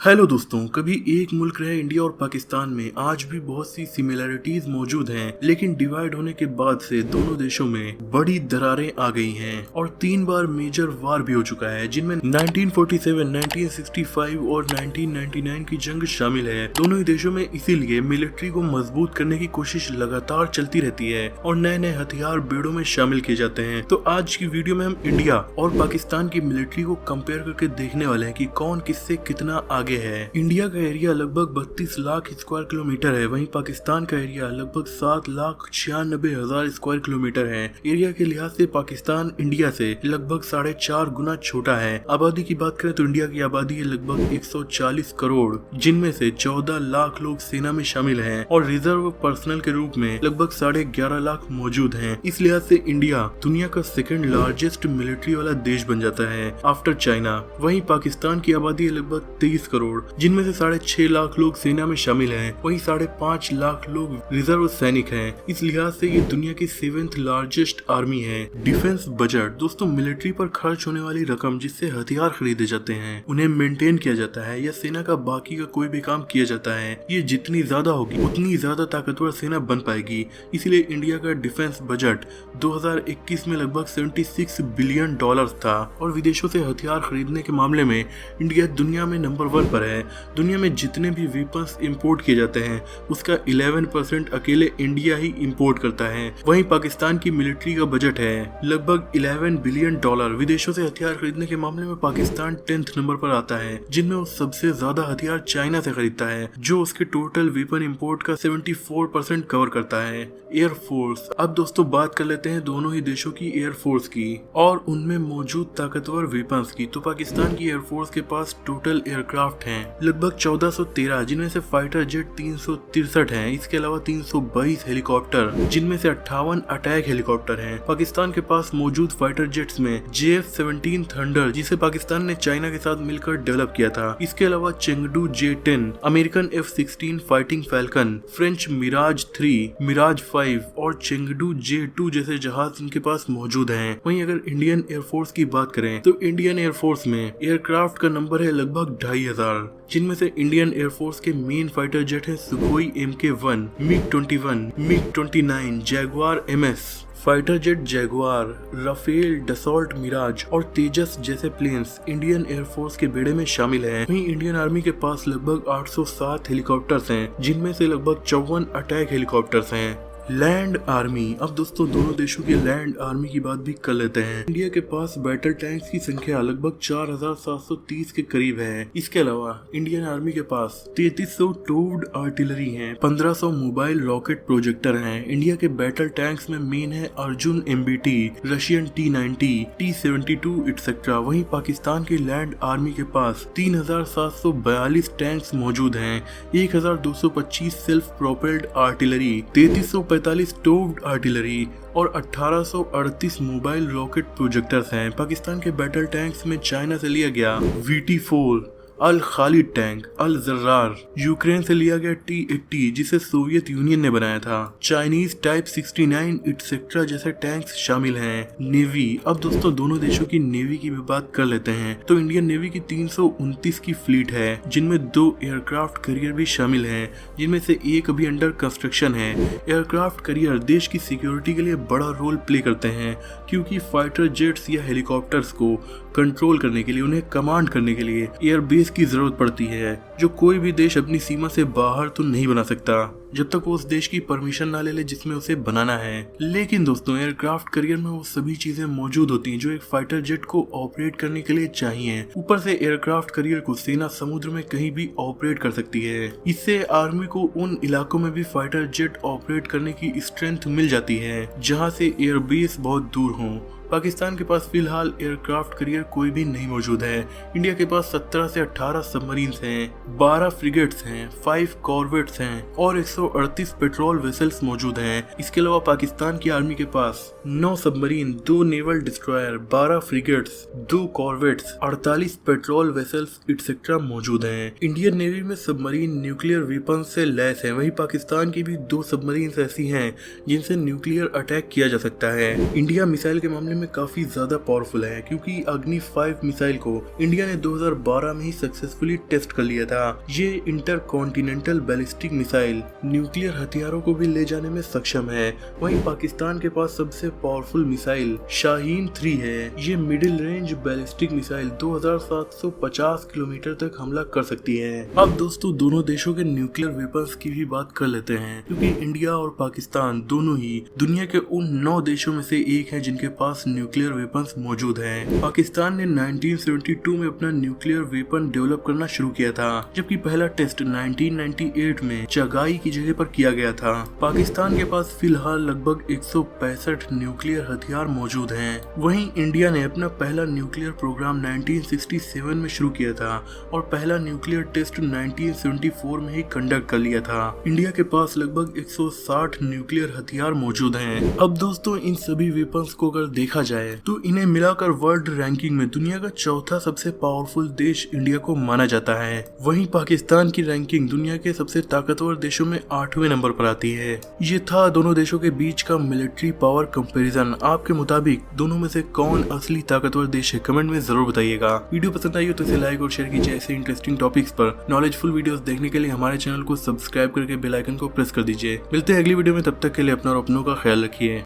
Hello दोस्तों, कभी एक मुल्क रहे इंडिया और पाकिस्तान में आज भी बहुत सी सिमिलरिटीज मौजूद हैं, लेकिन डिवाइड होने के बाद से दोनों देशों में बड़ी दरारें आ गई हैं और 3 बार मेजर वार भी हो चुका है, जिनमें 1947, 1965 और 1999 की जंग शामिल है। दोनों ही देशों में इसीलिए मिलिट्री को मजबूत करने की कोशिश लगातार चलती रहती है और नए नए हथियार बेड़ों में शामिल किए जाते हैं। तो आज की वीडियो में हम इंडिया और पाकिस्तान की मिलिट्री को कंपेयर करके देखने वाले हैं कि कौन किससे कितना आगे है। इंडिया का एरिया लगभग 32 लाख स्क्वायर किलोमीटर है, वहीं पाकिस्तान का एरिया लगभग 7,96,000 स्क्वायर किलोमीटर है। एरिया के लिहाज से पाकिस्तान इंडिया से लगभग 4.5 गुना छोटा है। आबादी की बात करें तो इंडिया की आबादी है लगभग 140 करोड़, जिनमें से 14 लाख लोग सेना में शामिल हैं और रिजर्व पर्सनल के रूप में लगभग 11.5 लाख मौजूद हैं। इस लिहाज से इंडिया दुनिया का सेकंड लार्जेस्ट मिलिट्री वाला देश बन जाता है आफ्टर चाइना। वहीं पाकिस्तान की आबादी है लगभग 23 करोड़, जिनमें से 6.5 लाख लोग सेना में शामिल हैं, वहीं 5.5 लाख लोग रिजर्व सैनिक हैं। इस लिहाज से ये दुनिया की 7th लार्जेस्ट आर्मी है। डिफेंस बजट दोस्तों, मिलिट्री पर खर्च होने वाली रकम जिससे हथियार खरीदे जाते हैं, उन्हें मेंटेन किया जाता है या सेना का बाकी का कोई भी काम किया जाता है, ये जितनी ज्यादा होगी उतनी ज्यादा ताकतवर सेना बन पाएगी। इसलिए इंडिया का डिफेंस बजट 2021 में लगभग $76 बिलियन था और विदेशों से हथियार खरीदने के मामले में इंडिया दुनिया में नंबर 1 पर है। दुनिया में जितने भी वेपन्स इंपोर्ट किए जाते हैं उसका 11% अकेले इंडिया ही इंपोर्ट करता है। वहीं पाकिस्तान की मिलिट्री का बजट है लगभग $11 बिलियन। विदेशों से हथियार खरीदने के मामले में पाकिस्तान 10th नंबर पर आता है, जिनमें वो सबसे ज्यादा हथियार चाइना से खरीदता है, जो उसके टोटल वेपन इंपोर्ट का 74% कवर करता है। एयरफोर्स, अब दोस्तों बात कर लेते हैं दोनों ही देशों की एयरफोर्स की और उनमें मौजूद ताकतवर वेपन्स की। तो पाकिस्तान की एयरफोर्स के पास टोटल एयरक्राफ्ट हैं लगभग 1413, जिनमें से फाइटर जेट 363 हैं। इसके अलावा 322 हेलीकॉप्टर, जिनमें से 58 अटैक हेलीकॉप्टर हैं। पाकिस्तान के पास मौजूद फाइटर जेट्स में JF-17 थंडर, जिसे पाकिस्तान ने चाइना के साथ मिलकर डेवलप किया था। इसके अलावा Chengdu J-10, American F-16 fighting falcon, French Mirage 3, Mirage 5 और चेंगडू J-2 जैसे जहाज इनके पास मौजूद हैं। वहीं अगर इंडियन एयरफोर्स की बात करें तो इंडियन एयरफोर्स में एयरक्राफ्ट का नंबर है लगभग 2500, जिनमें से इंडियन एयरफोर्स के मेन फाइटर जेट है Sukhoi MK-1, MiG-21, MiG-29, Jaguar MS, fighter jet Jaguar, Rafale, Dassault Mirage और तेजस जैसे प्लेन्स इंडियन एयरफोर्स के बेड़े में शामिल हैं। वहीं इंडियन आर्मी के पास लगभग 807 हेलीकॉप्टर्स हैं, जिनमें से लगभग 54 अटैक हेलीकॉप्टर्स हैं। लैंड आर्मी, अब दोस्तों दोनों देशों की लैंड आर्मी की बात भी कर लेते हैं। इंडिया के पास बैटल टैंक्स की संख्या लगभग 4730 के करीब है। इसके अलावा इंडियन आर्मी के पास 3300 टोव्ड आर्टिलरी हैं, 1500 मोबाइल रॉकेट प्रोजेक्टर हैं। इंडिया के बैटल टैंक्स में मेन है Arjun MBT, Russian T-90, T-72 etcetera. वहीं पाकिस्तान की लैंड आर्मी के पास 3742 टैंक्स मौजूद हैं, 1225 self propelled artillery, 3345 towed artillery और 1838 मोबाइल रॉकेट प्रोजेक्टर्स हैं। पाकिस्तान के बैटल टैंक्स में चाइना से लिया गया VT-4 अल खालिद टैंक, अल जर्रार यूक्रेन से लिया गया T-80 जिसे सोवियत यूनियन ने बनाया था, चाइनीज टाइप 69 एटसेट्रा जैसे टैंक्स शामिल हैं। नेवी, अब दोस्तों दोनों देशों की नेवी की भी बात कर लेते हैं। तो इंडियन नेवी की 329 की फ्लीट है, जिनमें 2 एयरक्राफ्ट कैरियर भी शामिल हैं, जिनमें से एक अभी अंडर कंस्ट्रक्शन है। एयरक्राफ्ट कैरियर देश की सिक्योरिटी के लिए बड़ा रोल प्ले करते हैं, क्योंकि फाइटर जेट्स या हेलीकॉप्टर्स को कंट्रोल करने के लिए, उन्हें कमांड करने के लिए एयरबेस की जरूरत पड़ती है, जो कोई भी देश अपनी सीमा से बाहर तो नहीं बना सकता जब तक वो उस देश की परमिशन ना ले जिसमें उसे बनाना है। लेकिन दोस्तों एयरक्राफ्ट कैरियर में वो सभी चीजें मौजूद होती हैं जो एक फाइटर जेट को ऑपरेट करने के लिए चाहिए। ऊपर से एयरक्राफ्ट कैरियर को सेना समुद्र में कहीं भी ऑपरेट कर सकती है। इससे आर्मी को उन इलाकों में भी फाइटर जेट ऑपरेट करने की स्ट्रेंथ मिल जाती है जहाँ से एयरबेस बहुत दूर हो। पाकिस्तान के पास फिलहाल एयरक्राफ्ट कैरियर कोई भी नहीं मौजूद है। इंडिया के पास 17 से 18 सबमरीन्स हैं, 12 फ्रिगेट्स हैं, 5 कॉर्वेट्स हैं और 138 पेट्रोल वेसल्स मौजूद हैं। इसके अलावा पाकिस्तान की आर्मी के पास 9 submarine, 2 naval destroyer, 12 frigates, 2 corvettes, 48 patrol vessels etcetera मौजूद हैं। इंडियन नेवी में सबमरीन न्यूक्लियर वेपन से लैस है। वहीं पाकिस्तान की भी 2 सबमरीन ऐसी हैं जिनसे न्यूक्लियर अटैक किया जा सकता है। इंडिया मिसाइल के मामले में काफी ज्यादा पावरफुल है, क्योंकि अग्नि 5 मिसाइल को इंडिया ने 2012 में ही सक्सेसफुली टेस्ट कर लिया था। ये इंटरकॉन्टिनेंटल बैलिस्टिक मिसाइल न्यूक्लियर हथियारों को भी ले जाने में सक्षम है। वहीं पाकिस्तान के पास सबसे पावरफुल मिसाइल शाहीन 3 है। ये middle range ballistic missile 2750 kilometre तक हमला कर सकती है। अब दोस्तों दोनों देशों के न्यूक्लियर वेपन्स की भी बात कर लेते हैं, क्योंकि इंडिया और पाकिस्तान दोनों ही दुनिया के उन 9 देशों में से एक है जिनके पास न्यूक्लियर वेपन्स मौजूद हैं। पाकिस्तान ने 1972 में अपना न्यूक्लियर वेपन डेवलप करना शुरू किया था, जबकि पहला टेस्ट 1998 में चगाई की जगह पर किया गया था। पाकिस्तान के पास फिलहाल लगभग 165 न्यूक्लियर हथियार मौजूद हैं। वहीं इंडिया ने अपना पहला न्यूक्लियर प्रोग्राम 1967 में शुरू किया था और पहला न्यूक्लियर टेस्ट 1974 में ही कंडक्ट कर लिया था। इंडिया के पास लगभग 160 न्यूक्लियर हथियार मौजूद हैं। अब दोस्तों इन सभी वेपन्स को अगर देखा जाए तो इन्हें मिलाकर वर्ल्ड रैंकिंग में दुनिया का चौथा सबसे पावरफुल देश इंडिया को माना जाता है। वहीं पाकिस्तान की रैंकिंग दुनिया के सबसे ताकतवर देशों में 8वें नंबर पर आती है। ये था दोनों देशों के बीच का मिलिट्री पावर कंपैरिजन। आपके मुताबिक दोनों में से कौन असली ताकतवर देश है? कमेंट में जरूर बताइएगा। वीडियो पसंद आई हो तो इसे लाइक और शेयर कीजिए। ऐसे इंटरेस्टिंग टॉपिक्स पर नॉलेजफुल वीडियोस देखने के लिए हमारे चैनल को सब्सक्राइब करके बेल आइकन को प्रेस कर दीजिए। मिलते हैं अगली वीडियो में, तब तक के लिए अपना और अपनों का ख्याल रखिए।